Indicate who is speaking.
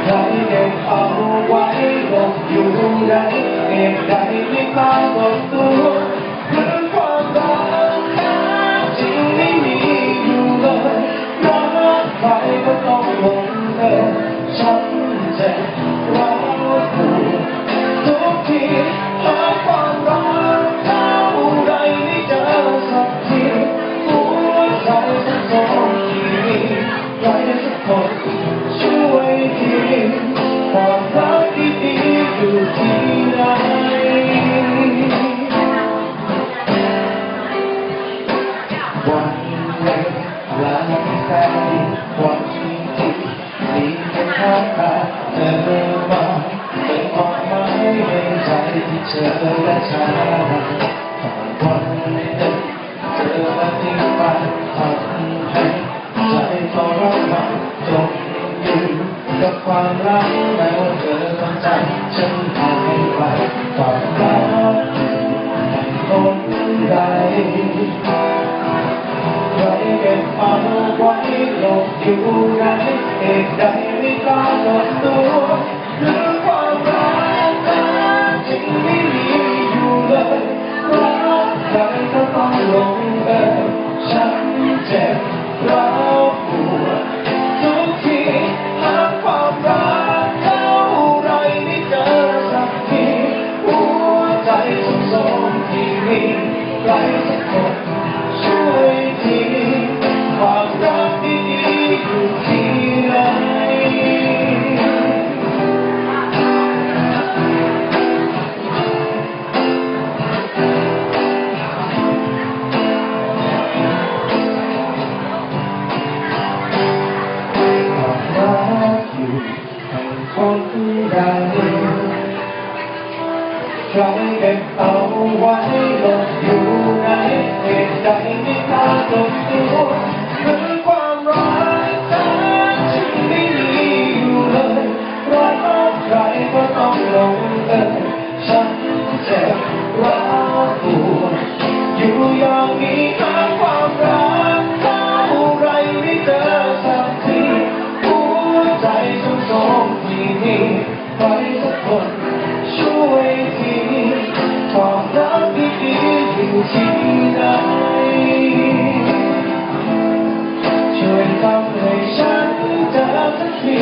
Speaker 1: ใครเก็บเอาไว้หลบอยู่ไหนเหตุใดไม่ปรากฏตัวหรือความรักแท้จริงไม่มีอยู่เลยรักใครก็ต้องลงเอยฉันเจ็บร้าวปวดทุกทีหาความรักเท่าไรไม่เจอสักทีหัวใจฉันสองที่มีใครสักคนช่วยทีความรักดีๆอยู่ที่ไหนวันเล็กลาแค่วันที่มีแค่ข้างตาเธอมาเป็นออกมาให้ใจที่เธอและฉันวันเล็กเธอมาทิ้งไปทำให้ใจทรมานจมอยู่กับความรักแม้ว่าเธอต้องใจฉันหายไปความรักคนใดใครเก็บเอาไว้หลบอยู่ไหนเหตุใดไม่ปรากฏตัวหรือความรักแท้จริงไม่มีอยู่เลยรักใครก็ต้องลงเอยฉันเจ็บร้าวปวดทุกทีหาความรักเท่าไรไม่เจอสักทีหัวใจสุดโทรมที่มีใครสักคนช่วยทีความรักดีๆอยู่ที่ไหนคนใดใครเก็บเอาไว้หลบอยู่ไหนเหตุใดไม่ปรากฏตัวหรือความรักแท้จริงไม่มีอยู่เลยรักใครก็ต้องลงเอยฉันเจ็บร้าวปวดอยู่อย่างนี้หาความรักเท่าไรไม่เจอสักทีหัวใจสุดโทรมที่มีใครสักคนช่วยทีความรักดีๆอยู่ที่ไหนช่วยทำให้ฉันเจอสักที